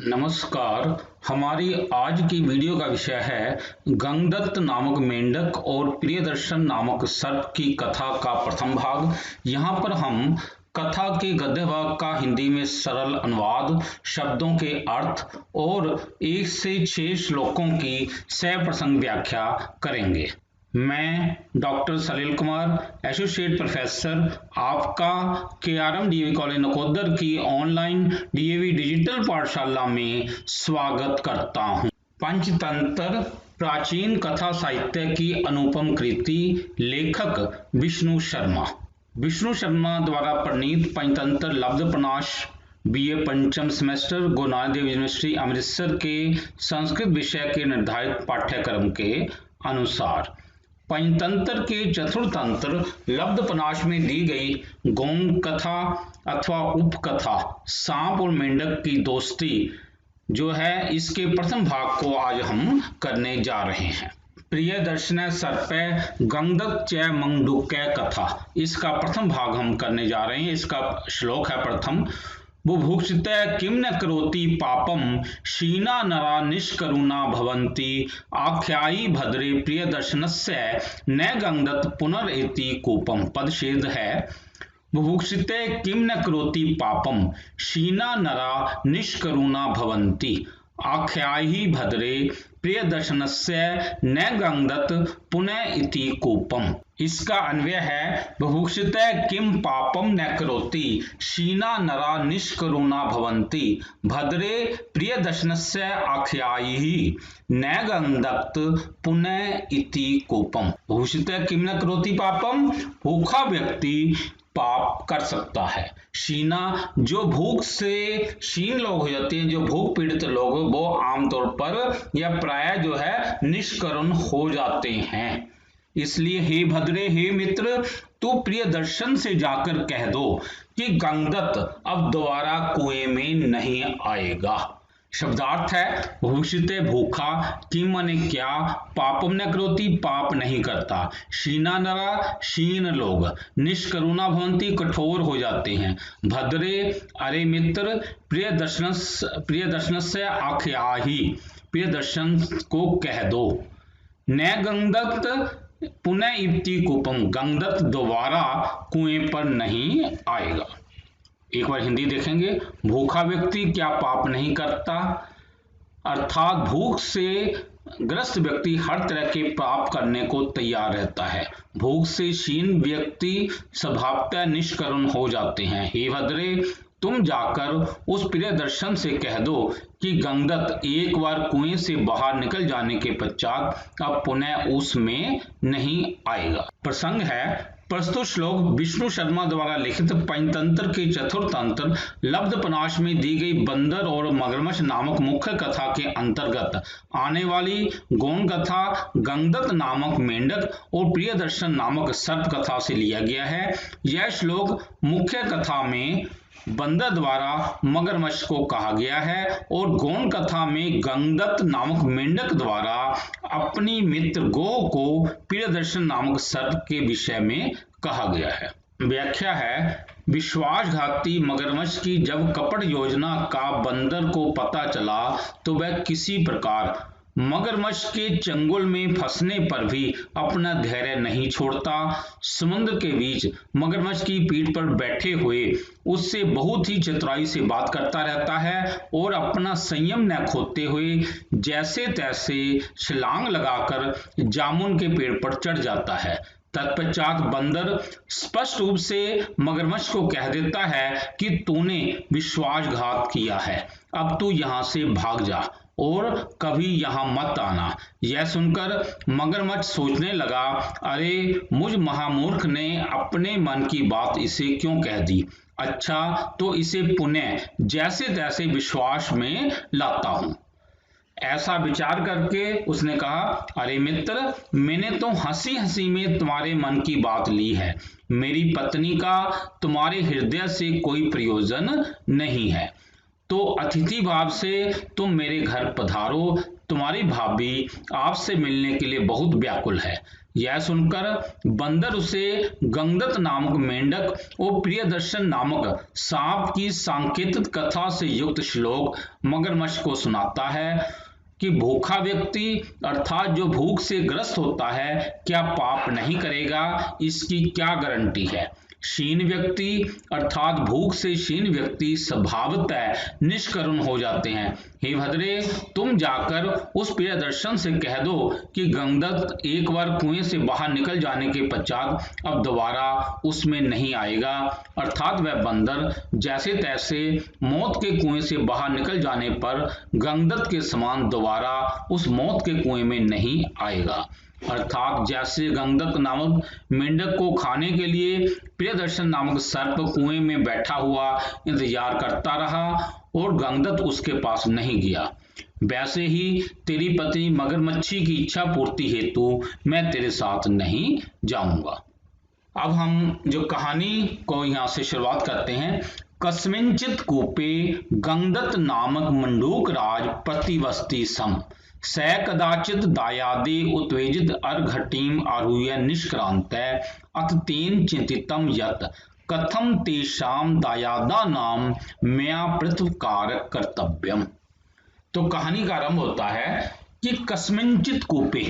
नमस्कार। हमारी आज की वीडियो का विषय है गंगदत्त नामक मेंढक और प्रियदर्शन नामक सर्प की कथा का प्रथम भाग। यहाँ पर हम कथा के गद्य भाग का हिंदी में सरल अनुवाद, शब्दों के अर्थ और 1 से 6 श्लोकों की सप्रसंग व्याख्या करेंगे। मैं डॉक्टर सलील कुमार, एसोसिएट प्रोफेसर, आपका KRM डीएवी कॉलेज नकोदर की ऑनलाइन डीएवी डिजिटल पाठशाला में स्वागत करता हूं। पंचतंत्र प्राचीन कथा साहित्य की अनुपम कृति। लेखक विष्णु शर्मा। विष्णु शर्मा द्वारा प्रणीत पंचतंत्र लब्धप्रकाश BA पंचम सेमेस्टर गुरु नानक देव यूनिवर्सिटी अमृतसर के संस्कृत विषय के निर्धारित पाठ्यक्रम के अनुसार पंचतंत्र के चतुर्थ तंत्र लब्धप्रकाश में दी गई गौण कथा अथवा उपकथा सांप और मेंढक की दोस्ती जो है, इसके प्रथम भाग को आज हम करने जा रहे हैं। प्रियदर्शन सर्पे गंगदत्त च मंडूक्य कथा, इसका प्रथम भाग हम करने जा रहे हैं। इसका श्लोक है प्रथम। बुभुक्षिते किं न करोति पापम शीना नरा निष्करुणा भवन्ति आख्यायी भद्रे प्रियदर्शनस्य न गंगदत्त पुनरेति कूपम। पदच्छेद है बुभुक्षिते किं न करोति पापम शीना नरा निष्करुणा भवन्ति आख्यायी भद्रे प्रियदर्शनस्य न गंगदत्त पुनः इति कूपम। इसका अन्वय है बुभुक्षिते किम पापम न करोति शीना नरा निष्करुणा भवन्ति भद्रे प्रियदर्शनस्य आख्यायी न गंगदत्त पुनः इति कूपम। बुभुक्षिते किम न करोति पापम, भूखा व्यक्ति पाप कर सकता है। शीना, जो भूख से क्षीण लोग हो जाते हैं, जो भूख पीड़ित लोग, वो आमतौर पर या प्राय जो है निष्करुण हो जाते हैं। इसलिए हे भद्रे, हे मित्र, तू प्रियदर्शन से जाकर कह दो कि गंगदत्त अब दोबारा कुएं में नहीं आएगा। शब्दार्थ है भूषिते भूखा, किम माने क्या, पापम न करोति पाप नहीं करता, शीना नरा क्षीण लोग, निष्करुणा भवन्ति कठोर हो जाते हैं, भद्रे अरे मित्र, प्रियदर्शन से आख्याही प्रियदर्शन को कह दो, न गंगदत्त पुनः इति कूपम, गंगदत्त दोबारा कुएं पर नहीं आएगा। एक बार हिंदी देखेंगे। भूखा व्यक्ति क्या पाप नहीं करता, अर्थात भूख से ग्रस्त व्यक्ति हर तरह के पाप करने को तैयार रहता है। भूख से क्षीण व्यक्ति स्वभावतः निष्करुण हो जाते हैं। हे भद्रे, तुम जाकर उस प्रियदर्शन से कह दो कि गंगदत्त एक बार कुएं से बाहर निकल जाने के पश्चात अब पुनः उसमें नहीं आएगा। प्रसंग है प्रस्तुत श्लोक विष्णु शर्मा द्वारा लिखित पंचतंत्र के चतुर्थ तंत्र लब्धप्रकाश में दी गई बंदर और मगरमच्छ नामक मुख्य कथा के अंतर्गत आने वाली गौण कथा गंगदत्त नामक मेंढक और प्रियदर्शन नामक सर्प कथा से लिया गया है। यह श्लोक मुख्य कथा में बंदर द्वारा मगरमच्छ को कहा गया है और गौण कथा में गंगदत्त नामक मेंढक द्वारा अपनी मित्र गोह को प्रियदर्शन नामक सर्प के विषय में कहा गया है। व्याख्या है विश्वासघाती मगरमच्छ की जब कपट योजना का बंदर को पता चला तो वह किसी प्रकार मगरमच्छ के चंगुल में फंसने पर भी अपना धैर्य नहीं छोड़ता। समुद्र के बीच मगरमच्छ की पीठ पर बैठे हुए उससे बहुत ही चतुराई से बात करता रहता है और अपना संयम न खोते हुए जैसे तैसे छलांग लगाकर जामुन के पेड़ पर चढ़ जाता है। तत्पश्चात बंदर स्पष्ट रूप से मगरमच्छ को कह देता है कि तूने विश्वासघात किया है, अब तू यहाँ से भाग जा और कभी यहाँ मत आना। यह सुनकर मगरमच्छ सोचने लगा, अरे मुझ महामूर्ख ने अपने मन की बात इसे क्यों कह दी। अच्छा, तो इसे पुनः जैसे तैसे विश्वास में लाता हूँ। ऐसा विचार करके उसने कहा, अरे मित्र, मैंने तो हंसी हंसी में तुम्हारे मन की बात ली है। मेरी पत्नी का तुम्हारे हृदय से कोई प्रयोजन नहीं है। तो अतिथि भाव से तुम मेरे घर पधारो, तुम्हारी भाभी आपसे मिलने के लिए बहुत व्याकुल है। यह सुनकर बंदर उसे गंगदत्त नामक मेंढक और प्रियदर्शन नामक सांप की सांकेतिक कथा से युक्त श्लोक मगरमच्छ को सुनाता है कि भूखा व्यक्ति अर्थात जो भूख से ग्रस्त होता है क्या पाप नहीं करेगा, इसकी क्या गारंटी है। क्षीण व्यक्ति अर्थात भूख से क्षीण व्यक्ति स्वभावतः निष्करुण हो जाते हैं। हे भद्रे, तुम जाकर उस प्रियदर्शन से कह दो कि गंगदत्त एक बार कुएं से बाहर निकल जाने के पश्चात अब दोबारा उसमें नहीं आएगा, अर्थात वह बंदर जैसे तैसे मौत के कुएं से बाहर निकल जाने पर गंगदत्त के समान दोबारा उस मौत के कुएं में नहीं आएगा। अर्थात जैसे गंगदत्त नामक मेंढक को खाने के लिए प्रियदर्शन नामक सर्प कुएं में बैठा हुआ इंतजार करता रहा और गंगदत्त उसके पास नहीं गया, वैसे ही तेरी पत्नी मगरमच्छी की इच्छा पूर्ति हेतु मैं तेरे साथ नहीं जाऊंगा। अब हम जो कहानी को यहाँ से शुरुआत करते हैं। कस्मिंचित कूपे गंगदत्त नामक मंडूक राज प्रतिवस्ति सम स कदाचित दायादे उत्वेजित अर्घटीम आरुह्य निष्क्रांत अथ तेन चिंतितम यत् कथम तेषाम दायादा नाम मया पृथ्वकार कर्तव्यम। तो कहानी का आरंभ होता है कि कस्मिंचित कूपे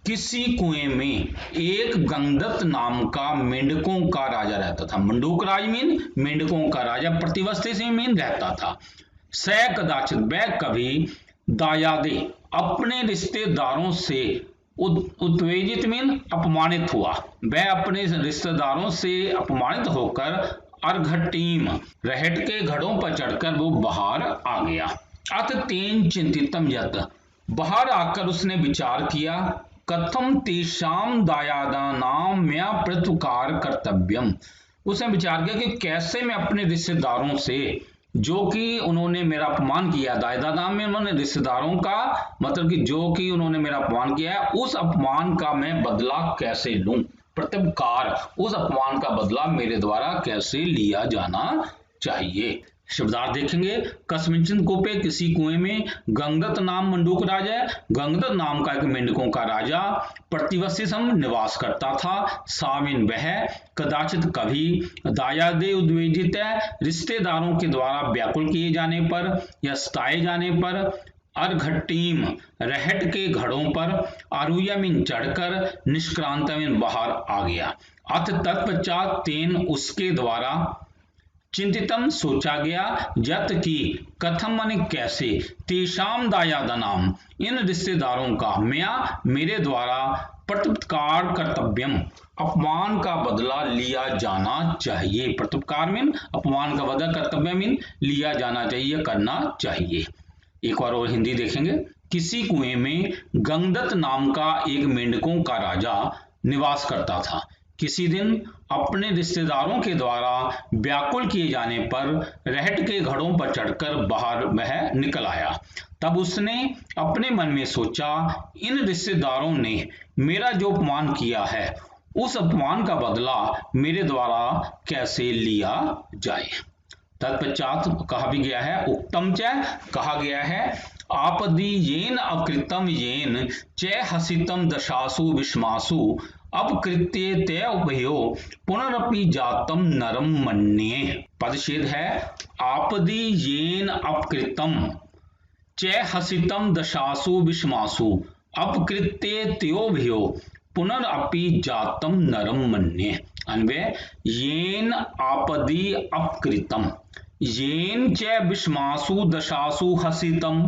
किसी कुएं में एक गंगदत्त नाम का मेंढकों का राजा रहता था। मंडूक राज मीन मेंढकों का राजा, प्रतिवस्ती से मीन रहता था। स कदाचित वह कभी दायादे अपने रिश्तेदारों से उत्तेजित मीन अपमानित हुआ, वह अपने रिश्तेदारों से अपमानित होकर अर्घटीम रहट के घड़ों पर चढ़कर वो बाहर आ गया। अत तेन चिंतितम यत् बाहर आकर उसने विचार किया, कथम तेषाम दायादा नाम मया पृथ्वकार कर्तव्यम। उसने विचार किया कि कैसे मैं अपने रिश्तेदारों से जो कि उन्होंने मेरा अपमान किया, दायदा नाम में उन्होंने रिश्तेदारों का मतलब कि जो कि उन्होंने मेरा अपमान किया है, उस अपमान का मैं बदला कैसे लूं, प्रत्युपकार, उस अपमान का बदला मेरे द्वारा कैसे लिया जाना चाहिए। शब्दार्थ देखेंगे। कस्मिंचित कूपे किसी कुएं में गंगदत्त नाम मंडूक राजा है, गंगदत्त नाम का एक मेंढकों का राजा प्रतिवस्ती सम निवास करता था। सामिन वह कदाचित कभी दायादे उद्वेजित रिश्तेदारों के द्वारा व्याकुल किए जाने पर या सताए जाने पर अर्घटीम रहट के घड़ों पर आरुह्य में चढ़कर निष्क्रांत में बाहर आ गया। अथ तत्पश्चात तेन उसके द्वारा चिंतितम सोचा गया, यत की कथम माने कैसे, तेषाम दायादा नाम इन रिश्तेदारों का मया मेरे द्वारा प्रत्युपकार कर्तव्यम अपमान का बदला लिया जाना चाहिए। प्रत्युपकार मीन अपमान का बदला, कर्तव्य मीन लिया जाना चाहिए, करना चाहिए। एक बार और हिंदी देखेंगे। किसी कुएं में गंगदत्त नाम का एक मेंढकों का राजा निवास करता था। किसी दिन अपने रिश्तेदारों के द्वारा व्याकुल किए जाने पर रहट के घड़ों पर चढ़कर बाहर वह निकल आया। तब उसने अपने मन में सोचा, इन रिश्तेदारों ने मेरा जो अपमान किया है उस अपमान का बदला मेरे द्वारा कैसे लिया जाए। तत्पश्चात कहा भी गया है, उक्तम च कहा गया है, आपदी येन अकृतम येन च हसितम दशासु विस्मासु अपकृत्ये ते उभयो पुनरपि जातम नरम मन्ये। पदच्छेद है, आपदी येन अपकृतम च हसितम दशासु विस्मासु अपकृत्ये त्योभयो पुनरपि जातम नरम मन्ये। अन्वय, येन आपदी अपकृतम येन च विस्मासु दशासु हसितम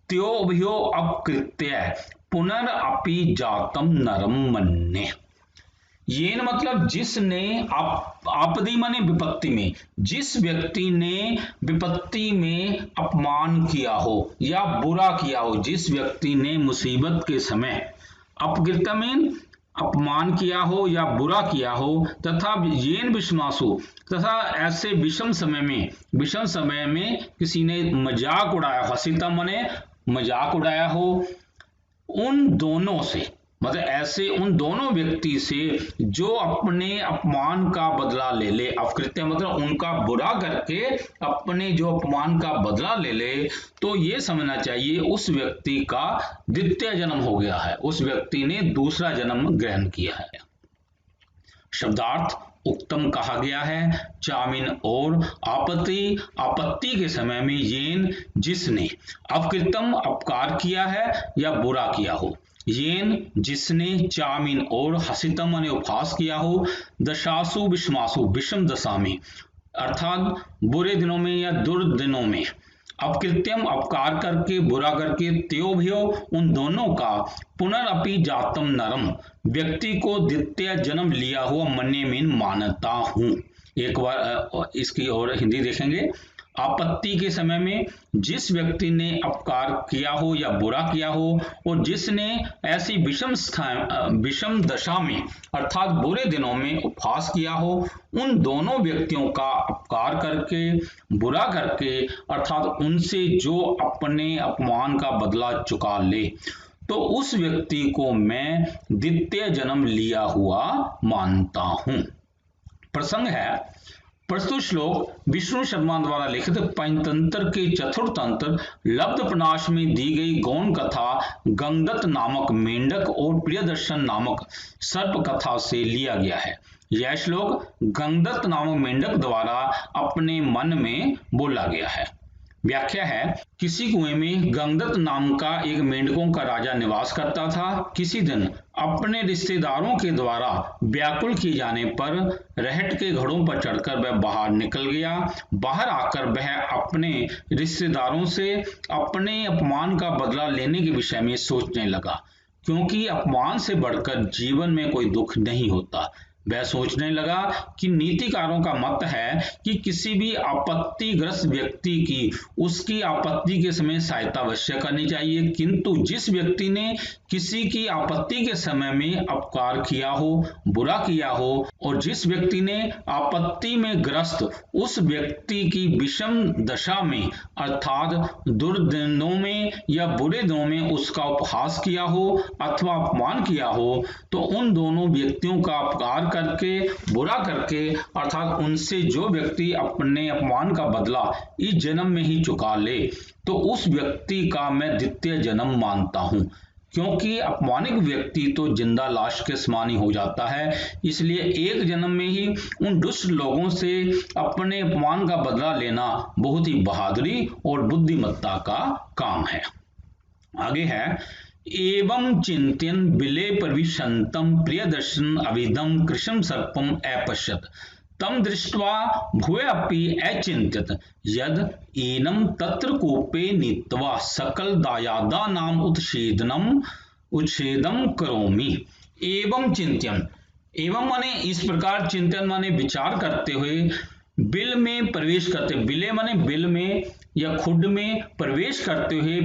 त्योभयो अपकृत्य पुनरपि जातम नरम मन्ये। येन मतलब जिसने, आपदी माने विपत्ति में, जिस व्यक्ति ने विपत्ति में अपमान किया हो या बुरा किया हो, जिस व्यक्ति ने मुसीबत के समय अपकृत्य मीन अपमान किया हो या बुरा किया हो, तथा येन विस्मासु तथा ऐसे विषम समय में किसी ने मजाक उड़ाया, हसीता माने मजाक उड़ाया हो, उन दोनों से मतलब ऐसे उन दोनों व्यक्ति से जो अपने अपमान का बदला ले ले। अपकृत्य मतलब उनका बुरा करके अपने जो अपमान का बदला ले ले, तो ये समझना चाहिए उस व्यक्ति का द्वितीय जन्म हो गया है, उस व्यक्ति ने दूसरा जन्म ग्रहण किया है। शब्दार्थ उक्तम कहा गया है, चामिन और आपत्ति, आपत्ति के समय में येन जिसने, अपकृतम अपकार किया है या बुरा किया हो, येन जिसने, चामिन और हसितम माने उपहास किया हो, दशासु विषमासु विषम दशा में अर्थात बुरे दिनों में या दुर्दिनों में, अपकृत्यम अपकार करके बुरा करके, त्योभ्यो उन दोनों का, पुनरअपि जातम नरम व्यक्ति को द्वितीय जन्म लिया हुआ मन्य में मानता हूं। एक बार इसकी और हिंदी देखेंगे। आपत्ति के समय में जिस व्यक्ति ने अपकार किया हो या बुरा किया हो और जिसने ऐसी विषम दशा में अर्थात बुरे दिनों में उपहास किया हो, उन दोनों व्यक्तियों का अपकार करके बुरा करके अर्थात उनसे जो अपने अपमान का बदला चुका ले, तो उस व्यक्ति को मैं द्वितीय जन्म लिया हुआ मानता हूं। प्रसंग है, प्रस्तुत श्लोक विष्णु शर्मा द्वारा लिखित पंचतंत्र के चतुर्थ तंत्र लब्धप्रनाश में दी गई गौण कथा गंगदत्त नामक मेंढक और प्रियदर्शन नामक सर्प कथा से लिया गया है। यह श्लोक गंगदत्त नामक मेंढक द्वारा अपने मन में बोला गया है। व्याख्या है, किसी कुएं में गंगदत्त नाम का एक मेंढकों का राजा निवास करता था। किसी दिन अपने रिश्तेदारों के द्वारा व्याकुल किए जाने पर रहट के घड़ों पर चढ़कर वह बाहर निकल गया। बाहर आकर वह अपने रिश्तेदारों से अपने अपमान का बदला लेने के विषय में सोचने लगा, क्योंकि अपमान से बढ़कर जीवन में कोई दुख नहीं होता। वह सोचने लगा कि नीतिकारों का मत है कि किसी भी आपत्तिग्रस्त व्यक्ति की उसकी आपत्ति के समय सहायता अवश्य करनी चाहिए, किंतु जिस व्यक्ति ने किसी की आपत्ति के समय में अपकार किया हो, बुरा किया हो और जिस व्यक्ति ने आपत्ति में ग्रस्त उस व्यक्ति की विषम दशा में अर्थात दुर्दिनों में या बुरे दिनों में उसका उपहास किया हो अथवा अपमान किया हो, तो उन दोनों व्यक्तियों का अपकार करके बुरा करके अर्थात उनसे जो व्यक्ति अपने अपमान का बदला इस जन्म में ही चुका ले, तो उस व्यक्ति का मैं द्वितीय जन्म मानता हूं। क्योंकि अपमानित व्यक्ति तो जिंदा लाश के समान ही हो जाता है, इसलिए एक जन्म में ही उन दुष्ट लोगों से अपने अपमान का बदला लेना बहुत ही बहादुरी और बुद्धिमत्ता का काम है। आगे है, एवं चिंत्यन बिले प्रविशन्तं प्रियदर्शन अविदं कृशं सर्पम अपश्यत तम दृष्ट्वा भूयपि अचिन्त्यत यद एनं तत्र कूपे नीत्वा सकल दायादानाम उच्छेदम करोमि। एवं चिंत्यन, एवं माने इस प्रकार, चिंतन माने विचार करते हुए, बिल में प्रवेश करते, बिले माने बिल में या खुड में प्रवेश करते हुए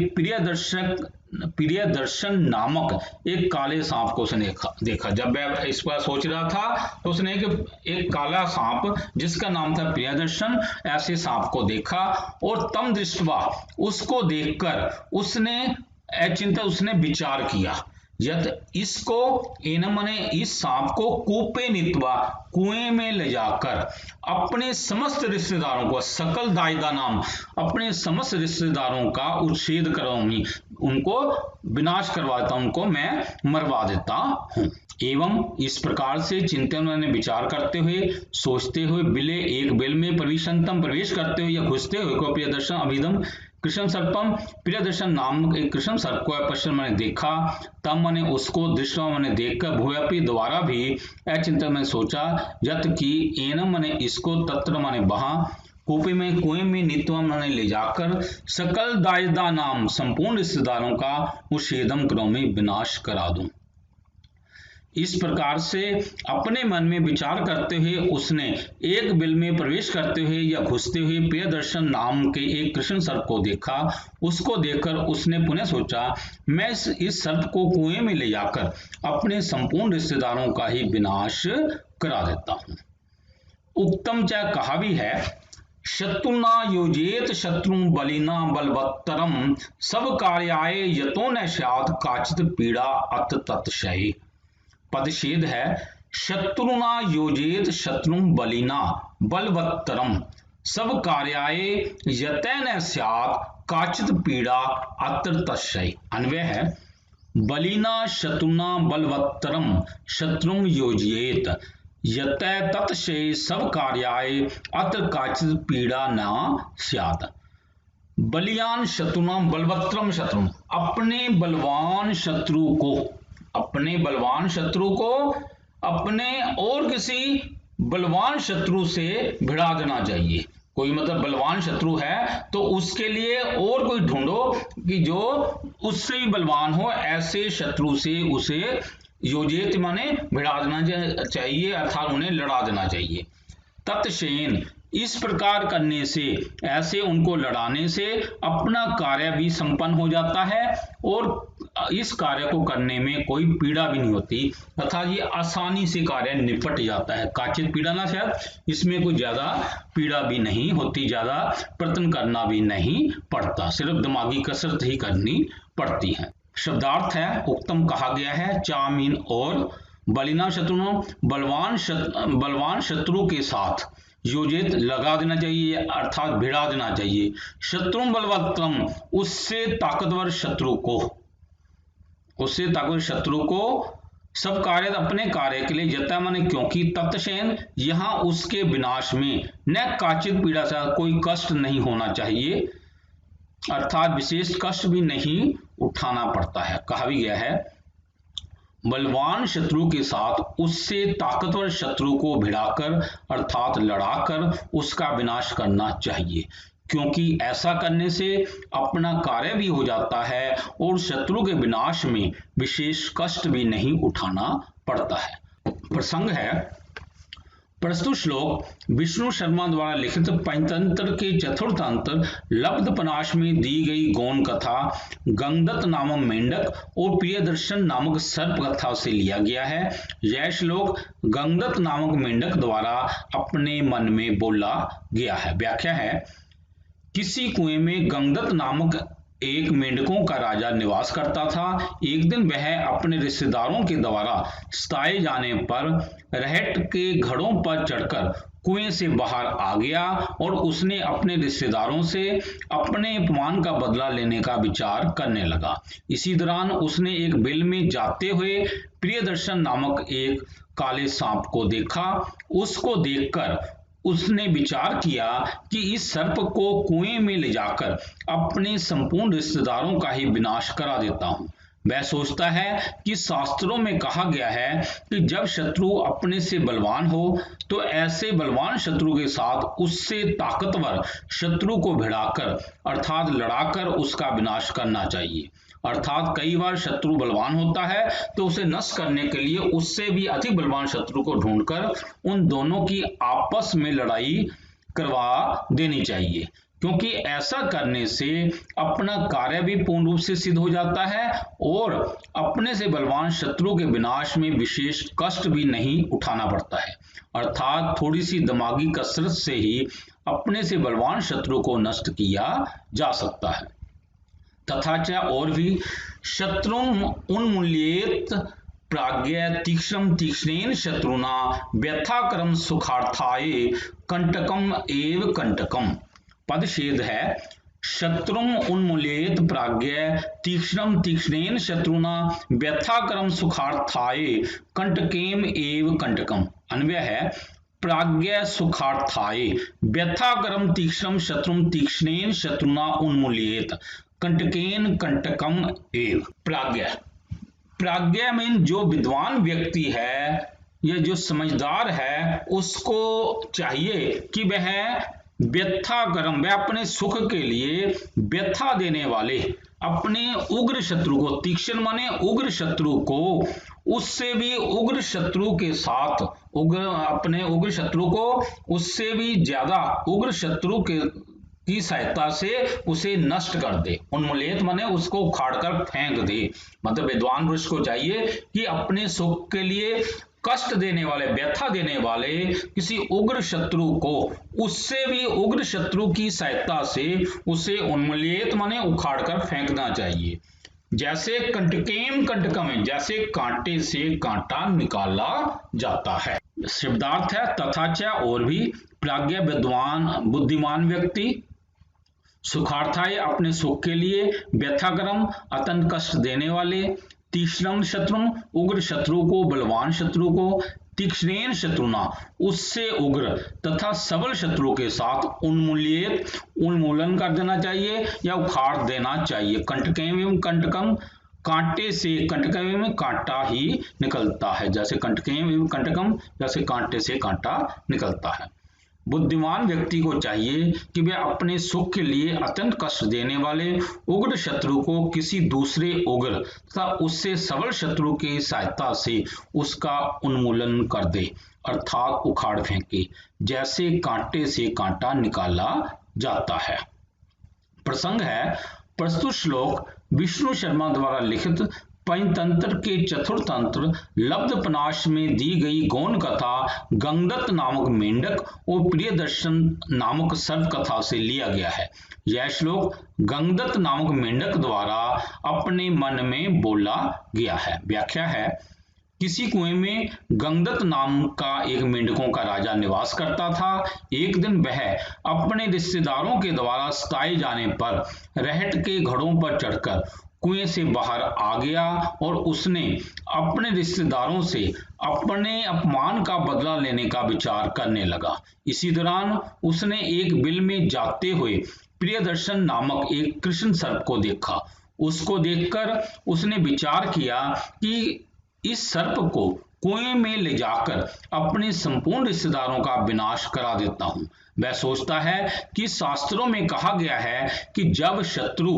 प्रियदर्शन नामक एक काले सांप को उसने देखा। जब वह इस पर सोच रहा था तो उसने एक काला सांप जिसका नाम था प्रियदर्शन, ऐसे सांप को देखा और तम दृष्टवा उसको देखकर उसने अचिंता उसने विचार किया, यत इसको एनम माने इस सांप को कूपे नीत्वा कुएं में ले जाकर अपने समस्त रिश्तेदारों को, सकल दायदा नाम अपने समस्त रिश्तेदारों का उच्छेद करूंगी, उनको विनाश करवा देता हूं, उनको मैं मरवा देता हूं। एवं इस प्रकार से चिंतन में विचार करते हुए, सोचते हुए, बिले एक बिल में प्रविशंतम प्रवेश करते हुए या घुसते हुए को प्रियदर्शन अभिदम कृष्ण सर्पम प्रियदर्शन नाम एक कृष्ण सर्प को पश्चिम मैंने देखा, तब मैंने उसको दृष्टवा मैंने देखकर भूयपि दोबारा भी अचिंतन में सोचा, यत की एनम मैंने इसको तत्र मैंने वहां कूपे में कुएं में नित्वा मैंने ले जाकर सकल दायदा नाम संपूर्ण रिश्तेदारों का उच्छेदम करो में विनाश करा दूं। इस प्रकार से अपने मन में विचार करते हुए उसने एक बिल में प्रवेश करते हुए या घुसते हुए प्रियदर्शन नाम के एक कृष्ण सर्प को देखा। उसको देखकर उसने पुनः सोचा, मैं इस सर्प को कुएं में ले जाकर अपने संपूर्ण रिश्तेदारों का ही विनाश करा देता हूं। उत्तम चाहे कहा भी है, शत्रुना योजेत शत्रु बलिना बलवत्तरम सब कार्याय यतो न स्यात् काचित पीड़ा अत तत्क्षय। पदच्छेद है शत्रुना योजेत शत्रु बलिना बलवत्तरम सब कार्याय यतः न स्यात् काचित पीड़ा अत्र तत्क्षय। अन्वय है बलिना शत्रुना बलवत्तरम शत्रुम योजयेत यतः तत्क्षय सब कार्याय अत्र काचित पीड़ा न स्यात्। बलियान शत्रुना बलवत्तरम शत्रु, अपने बलवान शत्रु को अपने और किसी बलवान शत्रु से भिड़ा देना चाहिए। कोई मतलब बलवान शत्रु है तो उसके लिए और कोई ढूंढो कि जो उससे भी बलवान हो, ऐसे शत्रु से उसे योजित माने भिड़ा देना चाहिए, अर्थात उन्हें लड़ा देना चाहिए। तत्क्षयेन, इस प्रकार करने से, ऐसे उनको लड़ाने से अपना कार्य भी संपन्न हो जाता है और इस कार्य को करने में कोई पीड़ा भी नहीं होती, तथा ये आसानी से कार्य निपट जाता है। काचित पीड़ा ना शायद, इसमें कोई ज्यादा पीड़ा भी नहीं होती, ज्यादा प्रयत्न करना भी नहीं पड़ता, सिर्फ दिमागी कसरत ही करनी पड़ती है। शब्दार्थ है उत्तम कहा गया है चामीन और बलिना शत्रु, बलवान शत्रु के साथ योजित लगा देना चाहिए, अर्थात भिड़ा देना चाहिए। शत्रु बलवत्तम, उससे ताकतवर शत्रु को सब कार्य अपने कार्य के लिए जता माने क्योंकि, तत्क्षयेन यहां उसके विनाश में न काचित पीड़ा से कोई कष्ट नहीं होना चाहिए, अर्थात विशेष कष्ट भी नहीं उठाना पड़ता है। कहा भी गया है बलवान शत्रु के साथ उससे ताकतवर शत्रु को भिड़ाकर अर्थात लड़ाकर उसका विनाश करना चाहिए, क्योंकि ऐसा करने से अपना कार्य भी हो जाता है और शत्रु के विनाश में विशेष कष्ट भी नहीं उठाना पड़ता है। प्रसंग है प्रस्तुत श्लोक विष्णु शर्मा द्वारा लिखित पंचतंत्र के चतुर्थ अंतर लब्धपनाश में दी गई गौण कथा गंगदत्त नामक मेंढक और प्रियदर्शन नामक सर्प कथा से लिया गया है। यह श्लोक गंगदत्त नामक मेंढक द्वारा अपने मन में बोला गया है। व्याख्या है किसी कुएं में गंगदत्त नामक एक मेंढकों का राजा निवास करता था। एक दिन वह अपने रिश्तेदारों के द्वारा सताए जाने पर रहट के घड़ों पर चढ़कर कुएं से बाहर आ गया और उसने अपने रिश्तेदारों से अपने अपमान का बदला लेने का विचार करने लगा। इसी दौरान उसने एक बिल में जाते हुए प्रियदर्शन नामक एक काले सांप को देखा। उसको देखकर उसने विचार किया कि इस सर्प को कुएं में ले जाकर अपने संपूर्ण रिश्तेदारों का ही विनाश करा देता हूं। वह सोचता है कि शास्त्रों में कहा गया है कि जब शत्रु अपने से बलवान हो तो ऐसे बलवान शत्रु के साथ उससे ताकतवर शत्रु को भिड़ाकर अर्थात लड़ाकर उसका विनाश करना चाहिए। अर्थात कई बार शत्रु बलवान होता है तो उसे नष्ट करने के लिए उससे भी अधिक बलवान शत्रु को ढूंढकर उन दोनों की आपस में लड़ाई करवा देनी चाहिए, क्योंकि ऐसा करने से अपना कार्य भी पूर्ण रूप से सिद्ध हो जाता है और अपने से बलवान शत्रु के विनाश में विशेष कष्ट भी नहीं उठाना पड़ता है। अर्थात थोड़ी सी दिमागी कसरत से ही अपने से बलवान शत्रु को नष्ट किया जा सकता है। तथा च और भी शत्रुम उन्मूल्येत प्राज्ञ तीक्ष्णेन शत्रुना व्यथाकरम सुखार्थाय कंटकम एव कंटकम। पदच्छेद है शत्रुम उन्मूल्येत प्राज्ञ तीक्ष्णेन शत्रुना व्यथाकरम सुखार्थाय कंटकेम एव कंटकम। अन्वय है प्राज्ञ सुखार्थाय व्यथाकरम तीक्ष्णम शत्रुम तीक्ष्णेन शत्रुना उन्मूल्येत कंटकेन कंटकम एव। प्राज्ञ में जो विद्वान व्यक्ति है या जो समझदार है उसको चाहिए कि वह व्यथाकरम, वह अपने सुख के लिए व्यथा देने वाले अपने उग्र शत्रु को, तीक्ष्ण माने उग्र शत्रु को, उससे भी उग्र शत्रु के साथ अपने उग्र शत्रु को उससे भी ज्यादा उग्र शत्रु की सहायता से उसे नष्ट कर दे। उन्मूलित माने उसको उखाड़ कर फेंक दे। मतलब विद्वान पुरुष को चाहिए कि अपने सुख के लिए कष्ट देने वाले, व्यथा देने वाले किसी उग्र शत्रु को उससे भी उग्र शत्रु की सहायता से उसे उन्मूलित माने उखाड़ कर फेंकना चाहिए। जैसे कंटकेम कंटकम, जैसे कांटे से कांटा निकाला जाता है। शब्दार्थ है तथा च और भी, प्राज्ञ विद्वान बुद्धिमान व्यक्ति, सुखार्थाय अपने सुख के लिए, व्यथाकरम अत्यंत कष्ट देने वाले, तीक्ष्ण शत्रु उग्र शत्रु को, बलवान शत्रु को, तीक्ष्णेन शत्रुना उससे उग्र तथा सबल शत्रु के साथ उन्मूलन कर देना चाहिए या उखाड़ देना चाहिए। कंटकेम एवं कंटकम, कांटे से कंटकेम में कांटा ही निकलता है, जैसे कंटकेम एवं कंटकम, जैसे कांटे से कांटा निकलता है। बुद्धिमान व्यक्ति को चाहिए कि वह अपने सुख के लिए अत्यंत कष्ट देने वाले उग्र शत्रु को किसी दूसरे उग्र तथा उससे सबल शत्रु की सहायता से उसका उन्मूलन कर दे, अर्थात उखाड़ फेंके, जैसे कांटे से कांटा निकाला जाता है। प्रसंग है प्रस्तुत श्लोक विष्णु शर्मा द्वारा लिखित पंचतंत्र के चतुर्थ तंत्र लब्धपनाश में दी गई गौण कथा गंगदत्त नामक मेंढक और प्रियदर्शन नामक सर्प कथा से लिया गया है। यह श्लोक गंगदत्त नामक मेंढक द्वारा अपने मन में बोला गया है। व्याख्या है, किसी कुएं में गंगदत्त नाम का एक मेंढकों का राजा निवास करता था। एक दिन वह अपने रिश्तेदारों के द्वारा सताए जाने पर रहट के घड़ों पर चढ़कर कुएं से बाहर आ गया और उसने अपने रिश्तेदारों से अपने अपमान का बदला लेने का विचार करने लगा। इसी दौरान उसने एक बिल में जाते हुए प्रियदर्शन नामक एक कृष्ण सर्प को देखा। उसको देखकर उसने विचार किया कि इस सर्प को कुएं में ले जाकर अपने संपूर्ण रिश्तेदारों का विनाश करा देता हूं। वह सोचता है कि शास्त्रों में कहा गया है कि जब शत्रु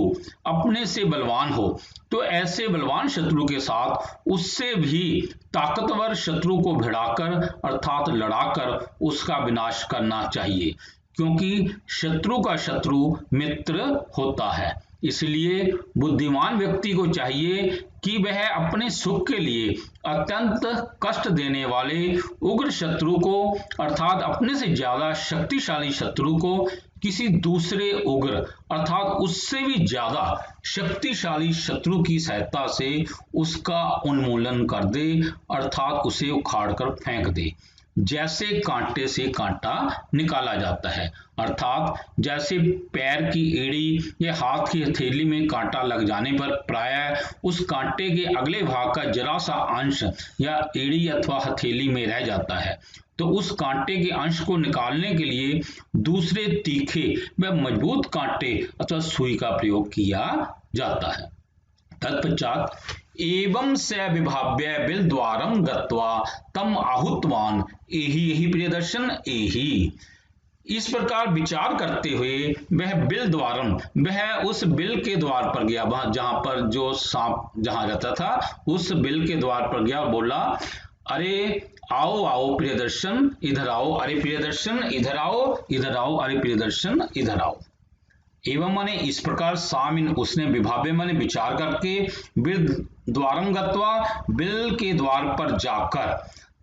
अपने से बलवान हो तो ऐसे बलवान शत्रु के साथ उससे भी ताकतवर शत्रु को भिड़ाकर अर्थात लड़ाकर उसका विनाश करना चाहिए, क्योंकि शत्रु का शत्रु मित्र होता है। इसलिए बुद्धिमान व्यक्ति को चाहिए कि वह अपने सुख के लिए अत्यंत कष्ट देने वाले उग्र शत्रु को अर्थात अपने से ज्यादा शक्तिशाली शत्रु को किसी दूसरे उग्र अर्थात उससे भी ज्यादा शक्तिशाली शत्रु की सहायता से उसका उन्मूलन कर दे, अर्थात उसे उखाड़ कर फेंक दे, जैसे कांटे से कांटा निकाला जाता है। अर्थात जैसे पैर की एड़ी या हाथ की हथेली में कांटा लग जाने पर प्रायः उस कांटे के अगले भाग का जरा सा अंश या एड़ी अथवा हथेली में रह जाता है, तो उस कांटे के अंश को निकालने के लिए दूसरे तीखे व मजबूत कांटे अथवा सुई का प्रयोग किया जाता है। तत्पश्चात एवं स विभाव्य बिल द्वारम गत्वा तम आहुतवान एहि यही प्रियदर्शन एहि। इस प्रकार विचार करते हुए वह बिल द्वारम, वह उस बिल के द्वार पर गया, वहां जहां पर जो सांप जहां रहता था उस बिल के द्वार पर गया, बोला अरे आओ आओ प्रियदर्शन इधर आओ, अरे प्रियदर्शन इधर आओ, इधर आओ, अरे प्रियदर्शन इधर आओ। एवं माने इस प्रकार सामिन उसने विभाव्य माने विचार करके बिल द्वारम गत्वा बिल के द्वार पर जाकर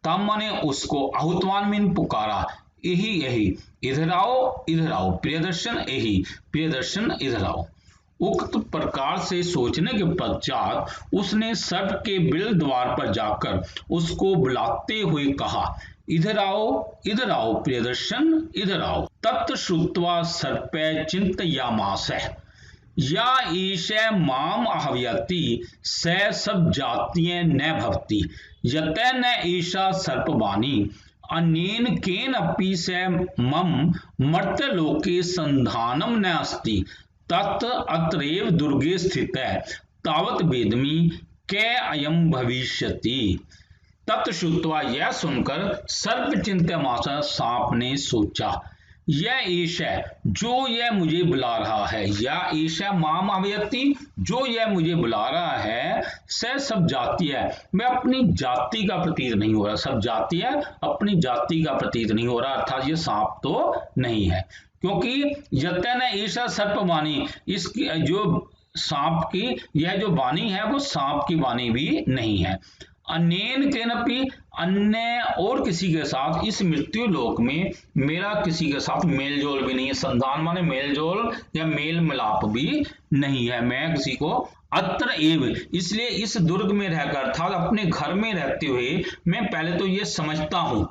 तम माने उसको आहुतवान मीन पुकारा, यही यही इधर आओ प्रियदर्शन यही प्रियदर्शन इधर आओ। उक्त प्रकार से सोचने के पश्चात उसने सर्प के बिल द्वार पर जाकर उसको बुलाते हुए कहा, इधर आओ प्रियदर्शन इधर आओ। तत् श्रुत्वा सर्पे चिंतयामास या ईश माम आहवयति स सब जातीय न भवति यत न ईशा सर्पवाणी अन्येन केन अपि स मम मर्त्यलोके संधानम न अस्ति तत् अत्रैव दुर्गे स्थित तावत वेदमी कै अयम भविष्यति। तत्श्रुत्वा यह सुनकर सर्प चिंत्य सांप ने सोचा, यह ईश है जो यह मुझे बुला रहा है, या ईशा माम आवयति जो यह मुझे बुला रहा है, स सब जाति है मैं अपनी जाति का प्रतीत नहीं हो रहा, सब जाति है अपनी जाति का प्रतीत नहीं हो रहा, अर्थात ये सांप तो नहीं है, क्योंकि यतन ईशा सर्पवाणी, इसकी जो सांप की यह जो वाणी है वो सांप की वाणी भी नहीं है। अनेन केनपि, अन्य और किसी के साथ इस मृत्यु लोक में मेरा किसी के साथ मेल जोल भी नहीं है। संधान माने मेल जोल या मेल मिलाप भी नहीं है, मैं किसी को अत्र एव, इसलिए इस दुर्ग में रहकर अर्थात अपने घर में रहते हुए मैं पहले तो ये समझता हूं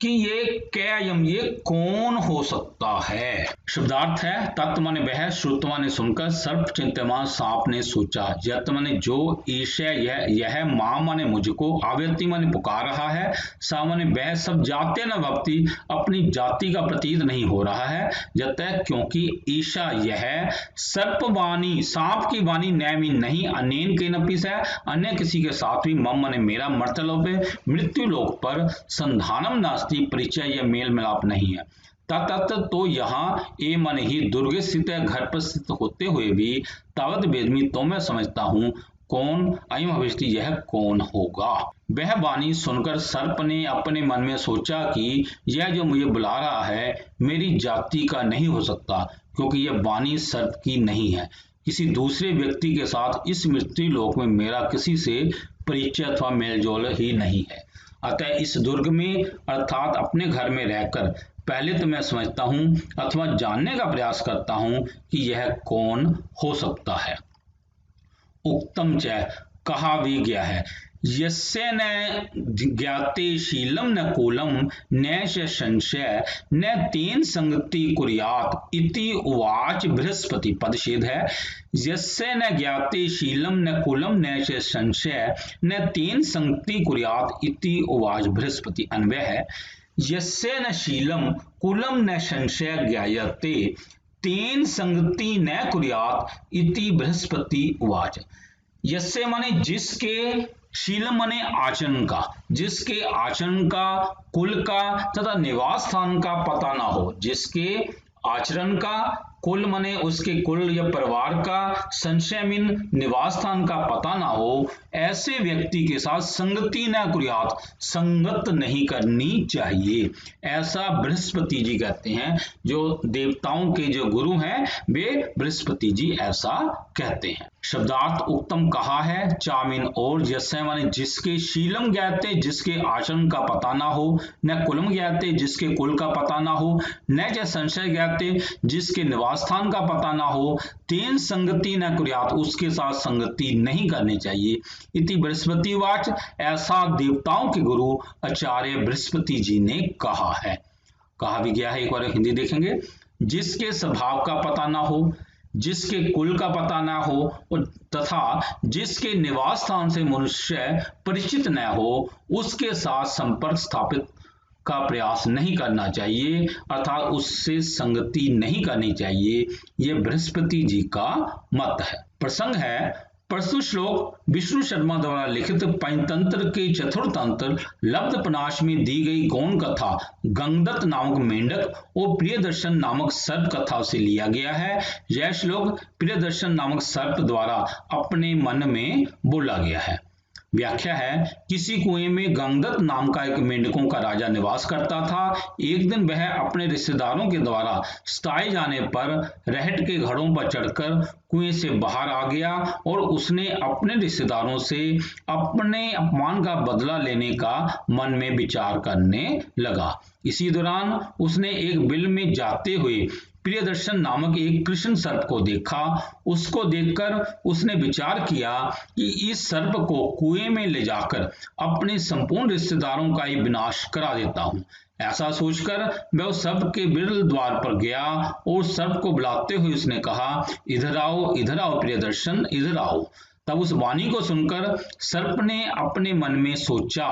कि ये कैयम, ये कौन हो सकता है। शब्दार्थ है तत् माने वह, श्रुत माने सुनकर, सर्प चिंत्यमान सांप ने सोचा, यत माने जो, ईशय यह, मां माने मुझको, आवर्ति माने पुकार रहा है, सा माने वह, सब जाते न भक्ति, अपनी जाति का प्रतीत नहीं हो रहा है, जत क्योंकि, ईशा यह, सर्पवाणी सांप की वाणी, नैमी नहीं, अनेन के नपिस है अन्य किसी के साथ भी, मम माने मेरा, मर्तलोपे मृत्यु लोक पर, संधानम नास्ति परिचय या मेल मिलाप नहीं है। तत् तो यहाँ ए मन ही दुर्ग स्थित है, घर पर स्थित होते हुए भी, तावत वेदमी तो मैं समझता हूँ, कौन, अयम भविष्यति यह कौन होगा। वह वाणी सुनकर सर्प ने अपने मन में सोचा कि यह जो मुझे बुला रहा है मेरी जाति का नहीं हो सकता, क्योंकि यह वाणी सर्प की नहीं है। किसी दूसरे व्यक्ति के साथ इस मृत्यु लोक में मेरा किसी से परिचय अथवा मेलजोल ही नहीं है। अतः इस दुर्ग में अर्थात अपने घर में रहकर पहले तो मैं समझता हूं अथवा जानने का प्रयास करता हूं कि यह कौन हो सकता है। उक्तम च, कहा भी गया है, यस्य न ज्ञाते शीलम न कूलम न च संशय न तेन संगति कुर्यात् इति उवाच बृहस्पति। पदच्छेद है, यस्य न ज्ञाते शीलम न कूलम न च संशय न तेन संगति कुर्यात् इति उवाच बृहस्पति। अन्वय है, यस्य न शीलम कूलम न संशय ज्ञायते तेन संगति न कुर्यात् इति बृहस्पति उवाच। यस्य माने जिसके, शीलम माने आचरण का, जिसके आचरण का, कुल का तथा निवास स्थान का पता ना हो, जिसके आचरण का, कुल माने उसके कुल या परिवार का, संशय मीन निवास स्थान का पता ना हो, ऐसे व्यक्ति के साथ संगति न कुर्यात, संगत नहीं करनी चाहिए। ऐसा बृहस्पति जी कहते हैं, जो देवताओं के जो गुरु हैं वे बृहस्पति जी ऐसा कहते हैं। शब्दार्थ उत्तम कहा है, चामीन और, जैसे माने जिसके, शीलम ज्ञाते जिसके आचरण का पता ना हो, न कुलम ज्ञाते जिसके कुल का पता ना हो, न च संशय ज्ञाते जिसके निवास स्थान का पता ना हो, तेन संगति न कुर्यात उसके साथ संगति नहीं करनी चाहिए। इति बृहस्पति वाच, ऐसा देवताओं के गुरु आचार्य बृहस्पति जी ने कहा है। कहा भी गया है, एक बार हिंदी देखेंगे, जिसके स्वभाव का पता ना हो, जिसके कुल का पता ना हो तथा जिसके निवास स्थान से मनुष्य परिचित न हो, उसके साथ संपर्क स्थापित का प्रयास नहीं करना चाहिए, अर्थात उससे संगति नहीं करनी चाहिए। ये बृहस्पति जी का मत है। प्रसंग है, प्रस्तुत श्लोक विष्णु शर्मा द्वारा लिखित पंचतंत्र के चतुर्थ तंत्र लब्धपनाश में दी गई गौण कथा गंगदत्त नामक मेंढक और प्रियदर्शन नामक सर्प कथा से लिया गया है। यह श्लोक प्रियदर्शन नामक सर्प द्वारा अपने मन में बोला गया है। व्याख्या है, किसी कुएं में गंगदत्त नाम का एक मेंढकों का राजा निवास करता था। एक दिन वह अपने रिश्तेदारों के द्वारा सताए जाने पर रहट के घड़ों पर चढ़कर कुएं से बाहर आ गया और उसने अपने रिश्तेदारों से अपने अपमान का बदला लेने का मन में विचार करने लगा। इसी दौरान उसने एक बिल में जाते हुए प्रियदर्शन नामक एक कृष्ण सर्प को देखा। उसको देखकर उसने विचार किया कि इस सर्प को कुएं में ले जाकर अपने संपूर्ण रिश्तेदारों का ही विनाश करा देता हूं। ऐसा सोचकर वह उस सर्प के बिरल द्वार पर गया और सर्प को बुलाते हुए उसने कहा, इधर आओ प्रियदर्शन, इधर आओ। तब उस वाणी को सुनकर सर्प ने अपने मन में सोचा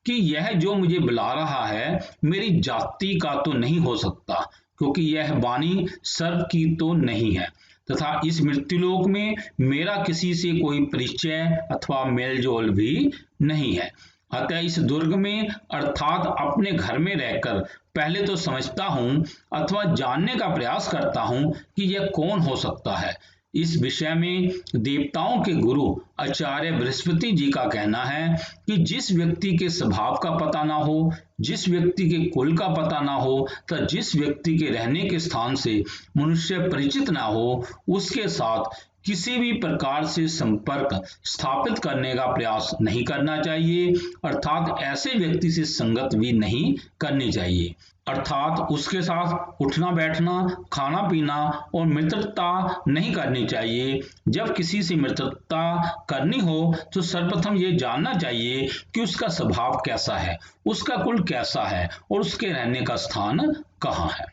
कि यह जो मुझे बुला रहा है मेरी जाति का तो नहीं हो सकता, क्योंकि यह वाणी सर्प की तो नहीं है तथा इस मृत्युलोक में मेरा किसी से कोई परिचय अथवा मेलजोल भी नहीं है। अतः इस दुर्ग में अर्थात अपने घर में रहकर पहले तो समझता हूं अथवा जानने का प्रयास करता हूं कि यह कौन हो सकता है। इस विषय में देवताओं के गुरु आचार्य बृहस्पति जी का कहना है कि जिस व्यक्ति के स्वभाव का पता ना हो, जिस व्यक्ति के कुल का पता ना हो तथा जिस व्यक्ति के रहने के स्थान से मनुष्य परिचित ना हो, उसके साथ किसी भी प्रकार से संपर्क स्थापित करने का प्रयास नहीं करना चाहिए, अर्थात ऐसे व्यक्ति से संगत भी नहीं करनी चाहिए, अर्थात उसके साथ उठना बैठना, खाना पीना और मित्रता नहीं करनी चाहिए। जब किसी से मित्रता करनी हो तो सर्वप्रथम ये जानना चाहिए कि उसका स्वभाव कैसा है, उसका कुल कैसा है और उसके रहने का स्थान कहाँ है।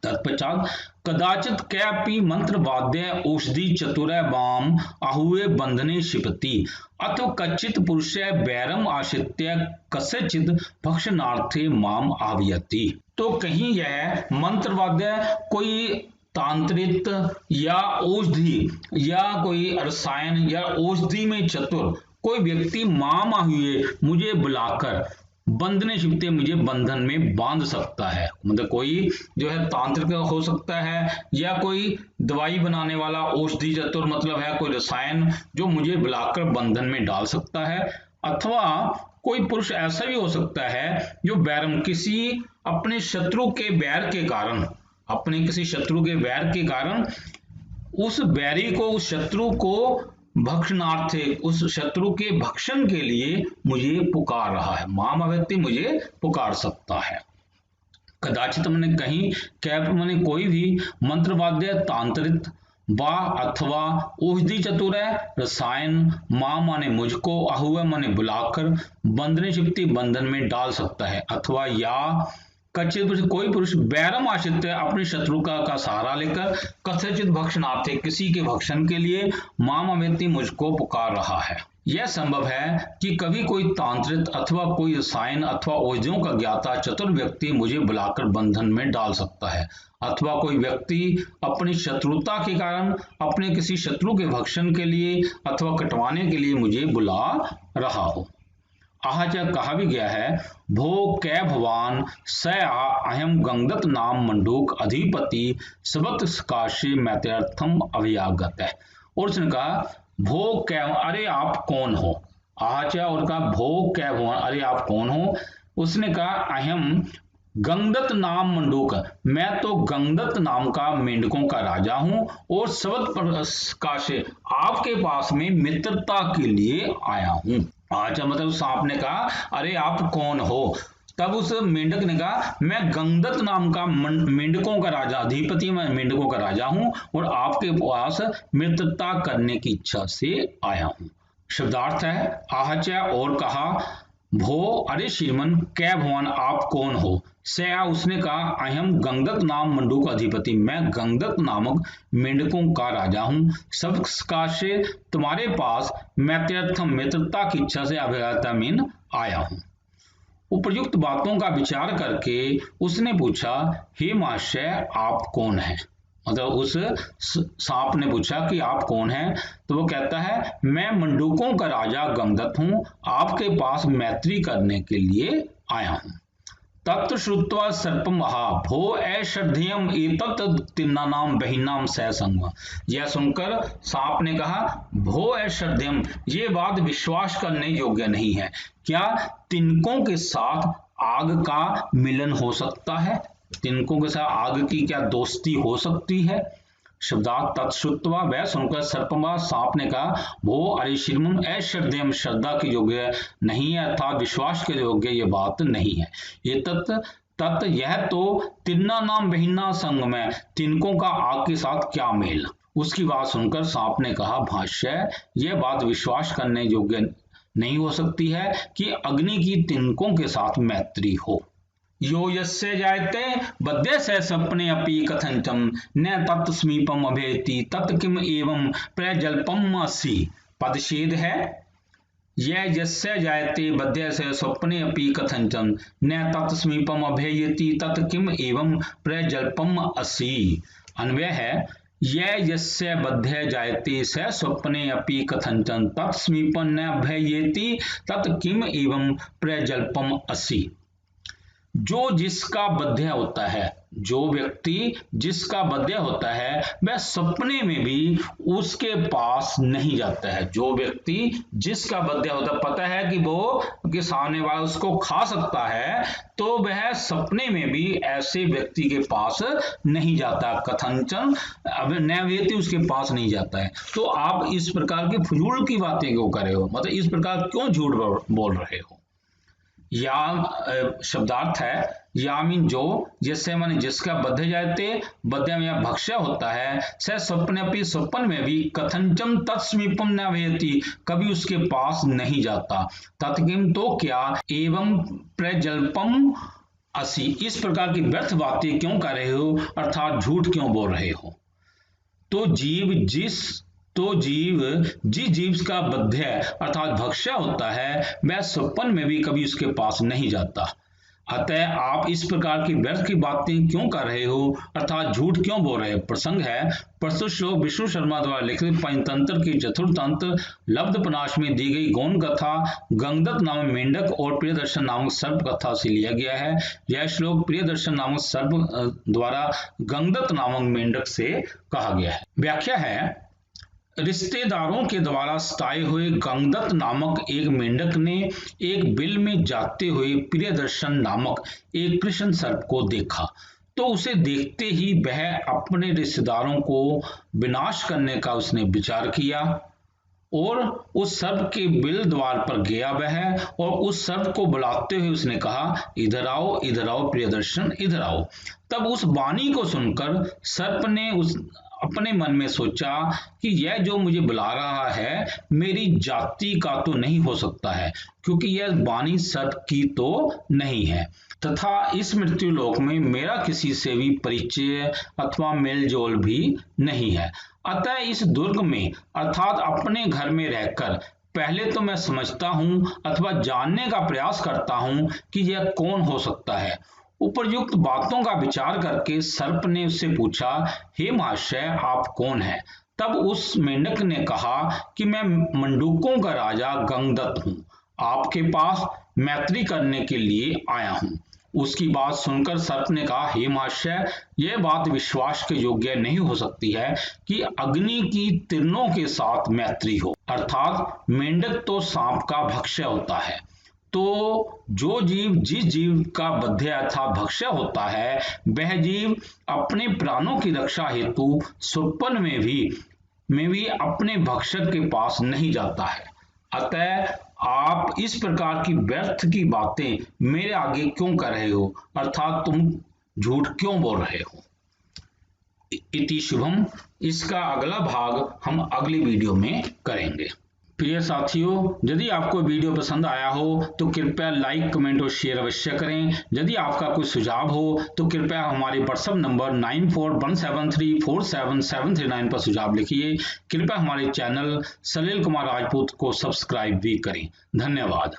तत्पश्चात कदाचित कैपि मंत्रवाद्य औषधि चतुरै वाम आहुए बंधने क्षिपति अथवा कच्चित पुरुषै वैरम आश्रित्य कस्यचित् भक्षणार्थे माम आह्वयति। तो कहीं यह मंत्रवाद्य कोई तांत्रिक या औषधि या कोई रसायन या औषधि में चतुर कोई व्यक्ति माम आहुए मुझे बुलाकर बंधने शिपते मुझे बंधन में बांध सकता है, मतलब कोई जो है तांत्रिक हो सकता है या कोई दवाई बनाने वाला औषधि चतुर मतलब है कोई रसायन जो मुझे बुलाकर बंधन में डाल सकता है, अथवा कोई पुरुष ऐसा भी हो सकता है जो बैरम किसी अपने शत्रु के बैर के कारण, अपने किसी शत्रु के बैर के कारण उस बैरी को, उस शत्रु को भक्षणार्थे, उस शत्रु के भक्षण के लिए मुझे पुकार रहा है। माम व्यक्ति मुझे पुकार सकता है। कदाचित मैंने कहीं कैप मैंने कोई भी मंत्रवाद्य तांत्रिक वा अथवा औषधि चतुर है रसायन मां माने मुझको आहुआ माने बुलाकर बंधने शिप्ति बंधन में डाल सकता है, अथवा या कच्चित कोई पुरुष बैरम आश्रित अपने शत्रु का सहारा लेकर कथचित भक्षणार्थे किसी के भक्षण के लिए माम व्यक्ति मुझको पुकार रहा है। यह संभव है कि कभी कोई तांत्रिक अथवा कोई रसायन अथवा औषधियों का ज्ञाता चतुर व्यक्ति मुझे बुलाकर बंधन में डाल सकता है, अथवा कोई व्यक्ति अपनी शत्रुता के कारण अपने किसी शत्रु के भक्षण के लिए अथवा कटवाने के लिए मुझे बुला रहा हो। आह कहा भी गया है भो कै भवान स अहम गंगदत्त नाम मंडूक अधिपति सबत काशी मैत्र्यर्थम अभियागत है। और उसने कहा भो कै, अरे आप कौन हो। आह और कहा भो कै भवान, अरे आप कौन हो। उसने कहा अहम गंगदत्त नाम मंडूक, मैं तो गंगदत्त नाम का मेंढकों का राजा हूं और सबत काशी आपके पास में मित्रता के लिए आया हूं। अच्छा मतलब सांप ने कहा अरे आप कौन हो। तब उस मेंढक ने कहा मैं गंगदत्त नाम का मेंढकों का राजा, अधिपति मैं मेंढकों का राजा हूं और आपके पास मित्रता करने की इच्छा से आया हूं। शब्दार्थ है आहचा और कहा भो, अरे श्रीमन कै भगवान आप कौन हो। सया उसने कहा अहम गंगदत्त नाम मंडूक अधिपति, मैं गंगदत्त नामक मेंढकों का राजा हूं। सब काशे तुम्हारे पास मैत्र्यर्थम मित्रता की इच्छा से अभिगता मीन आया हूं। उपर्युक्त बातों का विचार करके उसने पूछा हे महाशय आप कौन है। मतलब उस सांप ने पूछा कि आप कौन हैं, तो वो कहता है मैं मंडूकों का राजा गंगदत्त हूं, आपके पास मैत्री करने के लिए आया हूं। तत्र श्रुत्वा सर्पम महा भो अश्रद्धेयम एतत् तिन्नानाम बहिनाम सहसंग। यह सुनकर सांप ने कहा भो अश्रद्धेयम, ये बात विश्वास करने योग्य नहीं है। क्या तिनकों के साथ आग का मिलन हो सकता है? तिनकों के साथ आग की क्या दोस्ती हो सकती है? शब्दार्थ तत्श्रुत्वा, वह सुनकर सर्पमा सांप ने कहा वो अरे श्रीमन अश्रद्धेयम, श्रद्धा के योग्य नहीं है अर्थात विश्वास के योग्य ये बात नहीं है। ये तत् यह तो तिन्ना नाम बहिना संग में, तिनकों का आग के साथ क्या मेल। उसकी बात सुनकर सांप ने कहा भाष्य, यह बात विश्वास करने योग्य नहीं हो सकती है कि अग्नि की तिनकों के साथ मैत्री हो। यो यस्य जायते बद्य से सपने अपि कथंचम न तत्समीपम अभेति तत् किम एवं प्रजल्पम असि। पदछेद है यह यस्य जायते बद्य से स्वप्ने अपि कथंचम न तत्समीपम अभेयति तत् किम एवं प्रजल्पम असि। अन्वय है यह यस्य बद्ध जायते स स्वप्ने अपि कथंचन तत्समीपम न अभ्ययेति तत् किम एवं प्रजल्पम असि। जो जिसका बध्य होता है, जो व्यक्ति जिसका बध्य होता है वह सपने में भी उसके पास नहीं जाता है। जो व्यक्ति जिसका बध्य होता है, पता है कि वो कि सामने वाला उसको खा सकता है, तो वह सपने में भी ऐसे व्यक्ति के पास नहीं जाता। कथंचन अब नैवेति उसके पास नहीं जाता है। तो आप इस प्रकार की फजूल की बातें क्यों कर रहे हो, मतलब इस प्रकार क्यों झूठ बोल रहे हो। या शब्दार्थ है या मीन जो, जिससे माने जिसका बध्य जाते, बध्य में भक्ष्य होता है, स स्वप्न अपनी स्वप्न में भी कथंचम तत्समीपम न वेति, कभी उसके पास नहीं जाता। तत्किम तो क्या एवं प्रजल्पम असी, इस प्रकार की व्यर्थ बातें क्यों कर रहे हो, अर्थात झूठ क्यों बोल रहे हो। तो जीव जिस जीव का बध्य अर्थात भक्ष्य होता है वह स्वप्न में भी कभी उसके पास नहीं जाता। अतः आप इस प्रकार की व्यर्थ की बातें क्यों कर रहे हो, अर्थात झूठ क्यों बोल रहे हो। प्रसंग है प्रस्तुत श्लोक विष्णु शर्मा द्वारा लिखित पंचतंत्र की चतुर्थतंत्र लब्धपनाश में दी गई गौण कथा गंगदत्त नामक मेंढक और प्रियदर्शन नामक सर्प कथा से लिया गया है। यह श्लोक प्रियदर्शन नामक सर्प द्वारा गंगदत्त नामक मेंढक से कहा गया है। व्याख्या है, रिश्तेदारों के द्वारा सताए हुए गंगदत्त नामक एक मेंढक ने एक बिल में जाते हुए प्रियदर्शन नामक एक कृष्ण सर्प को देखा, तो उसे देखते ही वह अपने रिश्तेदारों को विनाश करने का उसने विचार किया और उस सर्प के बिल द्वार पर गया वह, और उस सर्प को बुलाते हुए उसने कहा, इधर आओ प्रियदर्शन, इधर आओ। तब उस वाणी को सुनकर सर्प ने अपने मन में सोचा कि यह जो मुझे बुला रहा है मेरी जाति का तो नहीं हो सकता है, क्योंकि यह वाणी सर्प की तो नहीं है, तथा इस मृत्यु लोक में मेरा किसी से भी परिचय अथवा मेलजोल भी नहीं है। अतः इस दुर्ग में अर्थात अपने घर में रहकर पहले तो मैं समझता हूं अथवा जानने का प्रयास करता हूं कि यह कौन हो सकता है। उपयुक्त बातों का विचार करके सर्प ने उससे पूछा, हे महाशय आप कौन हैं। तब उस मेंढक ने कहा कि मैं मंडूकों का राजा गंगदत्त हूं, आपके पास मैत्री करने के लिए आया हूं। उसकी बात सुनकर सर्प ने कहा, हे महाशय यह बात विश्वास के योग्य नहीं हो सकती है कि अग्नि की तीर्णों के साथ मैत्री हो, अर्थात मेंढक तो सांप का भक्ष्य होता है। तो जो जीव जिस जीव का बध्य अर्थात भक्ष्य होता है वह जीव अपने प्राणों की रक्षा हेतु स्वप्न में भी अपने भक्षक के पास नहीं जाता है। अतः आप इस प्रकार की व्यर्थ की बातें मेरे आगे क्यों कर रहे हो, अर्थात तुम झूठ क्यों बोल रहे हो। इति शुभम। इसका अगला भाग हम अगली वीडियो में करेंगे। प्रिय साथियों, यदि आपको वीडियो पसंद आया हो तो कृपया लाइक, कमेंट और शेयर अवश्य करें। यदि आपका कोई सुझाव हो तो कृपया हमारे व्हाट्सएप नंबर 9417347739 पर सुझाव लिखिए। कृपया हमारे चैनल सलील कुमार राजपूत को सब्सक्राइब भी करें। धन्यवाद।